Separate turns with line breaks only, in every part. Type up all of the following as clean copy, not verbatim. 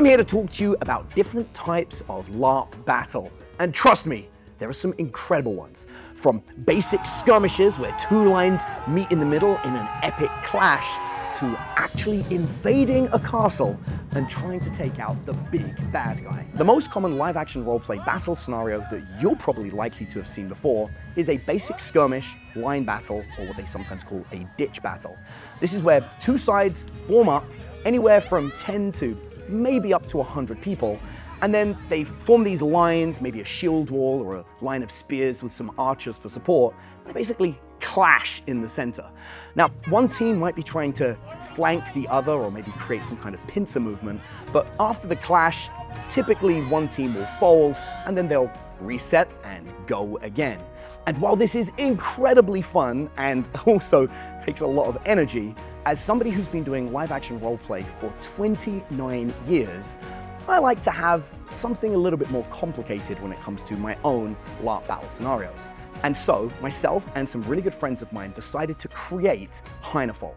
I'm here to talk to you about different types of LARP battle. And trust me, there are some incredible ones. From basic skirmishes where two lines meet in the middle in an epic clash, to actually invading a castle and trying to take out the big bad guy. The most common live-action roleplay battle scenario that you're probably likely to have seen before is a basic skirmish, line battle, or what they sometimes call a ditch battle. This is where two sides form up, anywhere from 10 to maybe up to 100 people, and then they form these lines, maybe a shield wall or a line of spears with some archers for support, and they basically clash in the center. Now, one team might be trying to flank the other or maybe create some kind of pincer movement, but after the clash, typically one team will fold and then they'll reset and go again. And while this is incredibly fun and also takes a lot of energy, as somebody who's been doing live action roleplay for 29 years, I like to have something a little bit more complicated when it comes to my own LARP battle scenarios. And so, myself and some really good friends of mine decided to create Hynafol.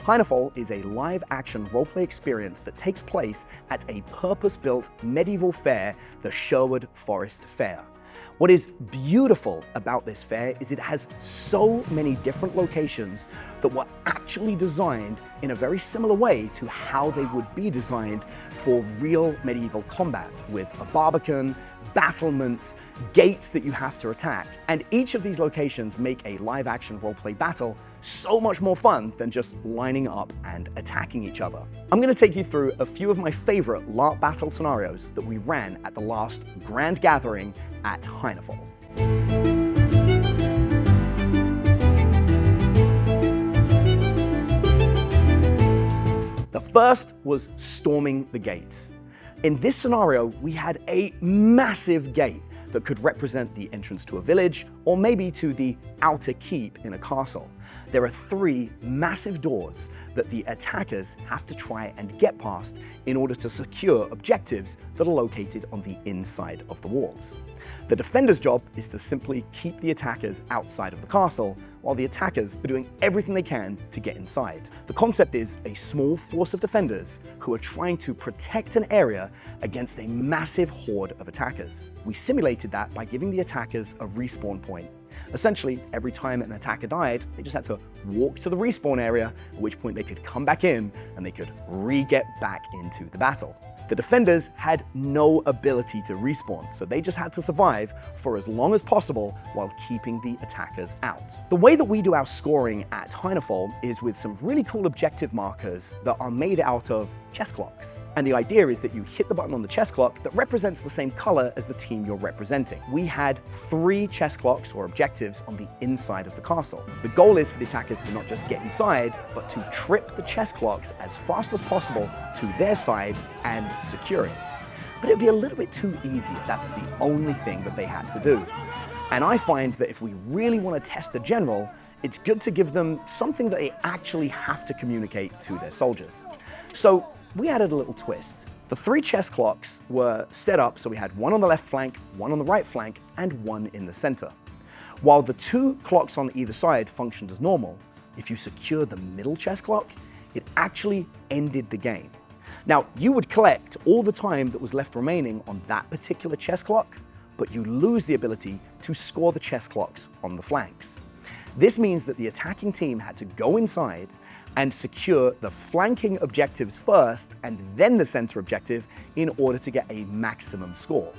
Hynafol is a live-action roleplay experience that takes place at a purpose-built medieval fair, the Sherwood Forest Fair. What is beautiful about this fair is it has so many different locations that were actually designed in a very similar way to how they would be designed for real medieval combat, with a barbican, battlements, gates that you have to attack. And each of these locations make a live-action roleplay battle so much more fun than just lining up and attacking each other. I'm going to take you through a few of my favorite LARP battle scenarios that we ran at the last grand gathering at Hynafol. The first was storming the gates. In this scenario, we had a massive gate that could represent the entrance to a village or maybe to the outer keep in a castle. There are 3 massive doors that the attackers have to try and get past in order to secure objectives that are located on the inside of the walls. The defender's job is to simply keep the attackers outside of the castle, while the attackers are doing everything they can to get inside. The concept is a small force of defenders who are trying to protect an area against a massive horde of attackers. We simulated that by giving the attackers a respawn point. Essentially, every time an attacker died, they just had to walk to the respawn area, at which point they could come back in and they could re-get back into the battle. The defenders had no ability to respawn, so they just had to survive for as long as possible while keeping the attackers out. The way that we do our scoring at Hynafol is with some really cool objective markers that are made out of chess clocks. And the idea is that you hit the button on the chess clock that represents the same color as the team you're representing. We had 3 chess clocks or objectives on the inside of the castle. The goal is for the attackers to not just get inside, but to trip the chess clocks as fast as possible to their side and secure it. But it'd be a little bit too easy if that's the only thing that they had to do. And I find that if we really want to test the general, it's good to give them something that they actually have to communicate to their soldiers. So we added a little twist. The 3 chess clocks were set up so we had one on the left flank, one on the right flank, and one in the center. While the 2 clocks on either side functioned as normal, if you secure the middle chess clock, it actually ended the game. Now, you would collect all the time that was left remaining on that particular chess clock, but you lose the ability to score the chess clocks on the flanks. This means that the attacking team had to go inside and secure the flanking objectives first and then the center objective in order to get a maximum score.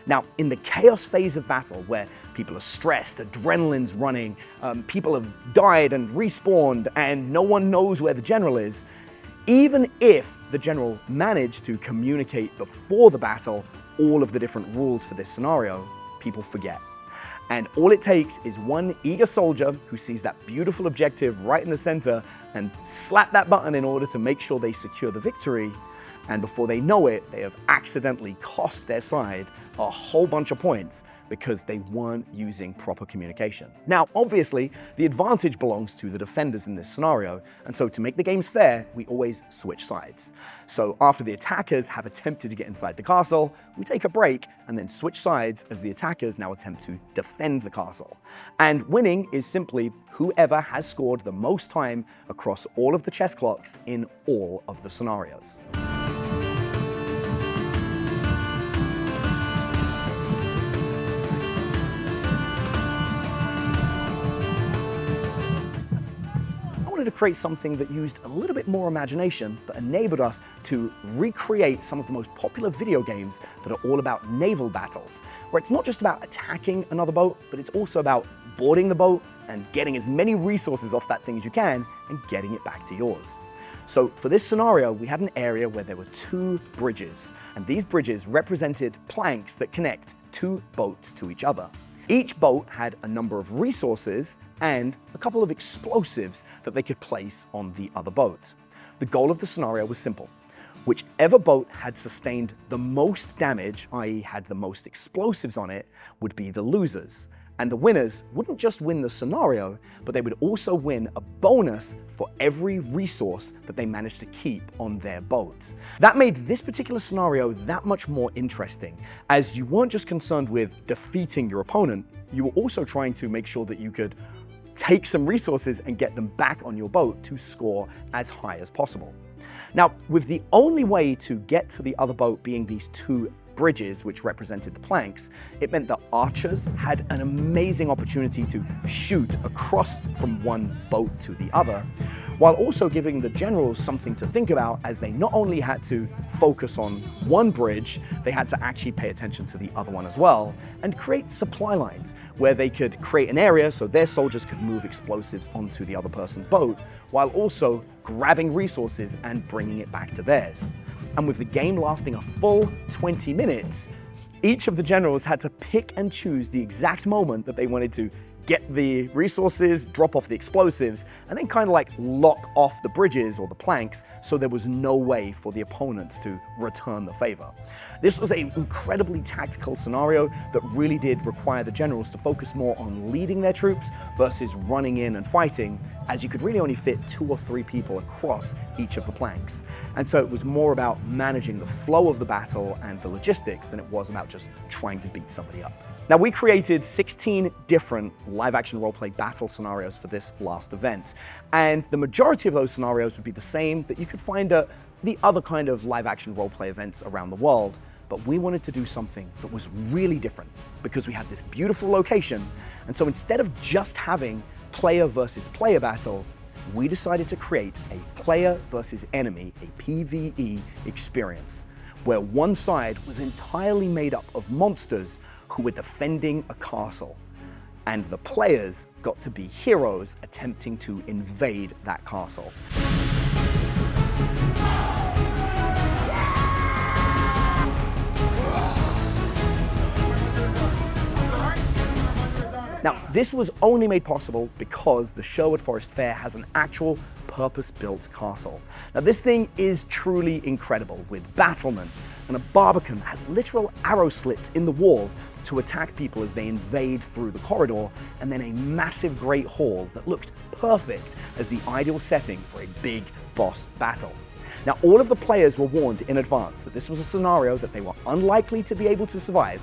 Now, in the chaos phase of battle, where people are stressed, adrenaline's running, people have died and respawned, and no one knows where the general is, even if the general managed to communicate before the battle all of the different rules for this scenario, people forget. And all it takes is one eager soldier who sees that beautiful objective right in the center and slap that button in order to make sure they secure the victory. And before they know it, they have accidentally cost their side a whole bunch of points because they weren't using proper communication. Now, obviously, the advantage belongs to the defenders in this scenario, and so to make the games fair, we always switch sides. So after the attackers have attempted to get inside the castle, we take a break and then switch sides as the attackers now attempt to defend the castle. And winning is simply whoever has scored the most time across all of the chess clocks in all of the scenarios. To create something that used a little bit more imagination, but enabled us to recreate some of the most popular video games that are all about naval battles, where it's not just about attacking another boat, but it's also about boarding the boat and getting as many resources off that thing as you can and getting it back to yours. So for this scenario, we had an area where there were 2 bridges, and these bridges represented planks that connect 2 boats to each other. Each boat had a number of resources and a couple of explosives that they could place on the other boat. The goal of the scenario was simple. Whichever boat had sustained the most damage, i.e. had the most explosives on it, would be the losers. And the winners wouldn't just win the scenario, but they would also win a bonus for every resource that they managed to keep on their boat. That made this particular scenario that much more interesting, as you weren't just concerned with defeating your opponent, you were also trying to make sure that you could take some resources and get them back on your boat to score as high as possible. Now, with the only way to get to the other boat being these 2 bridges, which represented the planks, it meant that archers had an amazing opportunity to shoot across from one boat to the other, while also giving the generals something to think about, as they not only had to focus on one bridge, they had to actually pay attention to the other one as well, and create supply lines where they could create an area so their soldiers could move explosives onto the other person's boat, while also grabbing resources and bringing it back to theirs. And with the game lasting a full 20 minutes, each of the generals had to pick and choose the exact moment that they wanted to get the resources, drop off the explosives, and then kind of like lock off the bridges or the planks so there was no way for the opponents to return the favor. This was an incredibly tactical scenario that really did require the generals to focus more on leading their troops versus running in and fighting, as you could really only fit 2 or 3 people across each of the planks. And so it was more about managing the flow of the battle and the logistics than it was about just trying to beat somebody up. Now, we created 16 different live-action roleplay battle scenarios for this last event, and the majority of those scenarios would be the same that you could find at the other kind of live-action roleplay events around the world, but we wanted to do something that was really different because we had this beautiful location, and so instead of just having player versus player battles, we decided to create a player versus enemy, a PvE experience, where one side was entirely made up of monsters who were defending a castle, and the players got to be heroes attempting to invade that castle. Now, this was only made possible because the Sherwood Forest Fair has an actual purpose-built castle. Now, this thing is truly incredible, with battlements and a barbican that has literal arrow slits in the walls to attack people as they invade through the corridor, and then a massive great hall that looked perfect as the ideal setting for a big boss battle. Now, all of the players were warned in advance that this was a scenario that they were unlikely to be able to survive,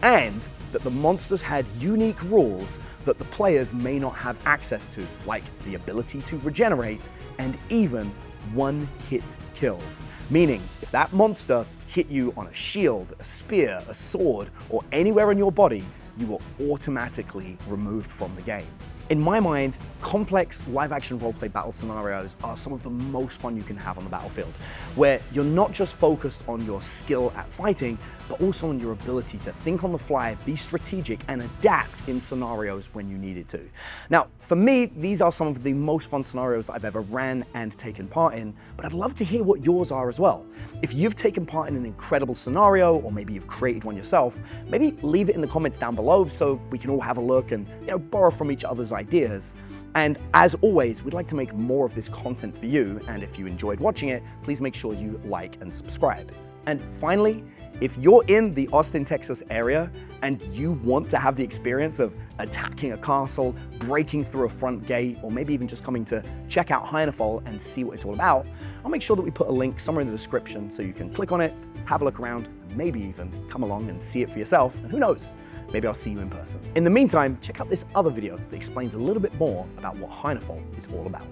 and that the monsters had unique rules that the players may not have access to, like the ability to regenerate and even one-hit kills. Meaning, if that monster hit you on a shield, a spear, a sword, or anywhere in your body, you were automatically removed from the game. In my mind, complex live-action roleplay battle scenarios are some of the most fun you can have on the battlefield, where you're not just focused on your skill at fighting, but also on your ability to think on the fly, be strategic, and adapt in scenarios when you needed to. Now, for me, these are some of the most fun scenarios that I've ever ran and taken part in, but I'd love to hear what yours are as well. If you've taken part in an incredible scenario, or maybe you've created one yourself, maybe leave it in the comments down below so we can all have a look and borrow from each other's ideas. And as always, we'd like to make more of this content for you, and if you enjoyed watching it, please make sure you like and subscribe. And finally, if you're in the Austin, Texas area and you want to have the experience of attacking a castle, breaking through a front gate, or maybe even just coming to check out Hynafol and see what it's all about, I'll make sure that we put a link somewhere in the description so you can click on it, have a look around, and maybe even come along and see it for yourself, and who knows, maybe I'll see you in person. In the meantime, check out this other video that explains a little bit more about what Hynafol is all about.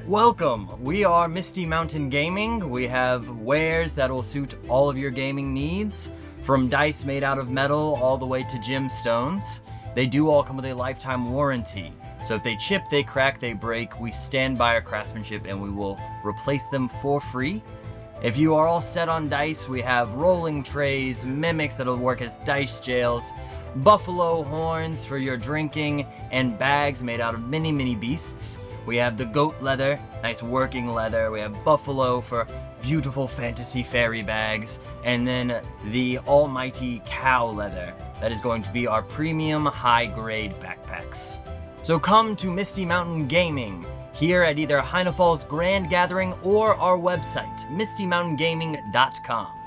Welcome! We are Misty Mountain Gaming. We have wares that will suit all of your gaming needs, from dice made out of metal all the way to gemstones. They do all come with a lifetime warranty. So if they chip, they crack, they break, we stand by our craftsmanship and we will replace them for free. If you are all set on dice, we have rolling trays, mimics that'll work as dice jails, buffalo horns for your drinking, and bags made out of many beasts. We have the goat leather, nice working leather. We have buffalo for beautiful fantasy fairy bags. And then the almighty cow leather. That is going to be our premium high-grade backpacks. So come to Misty Mountain Gaming here at either Hynafol's Grand Gathering or our website, mistymountaingaming.com.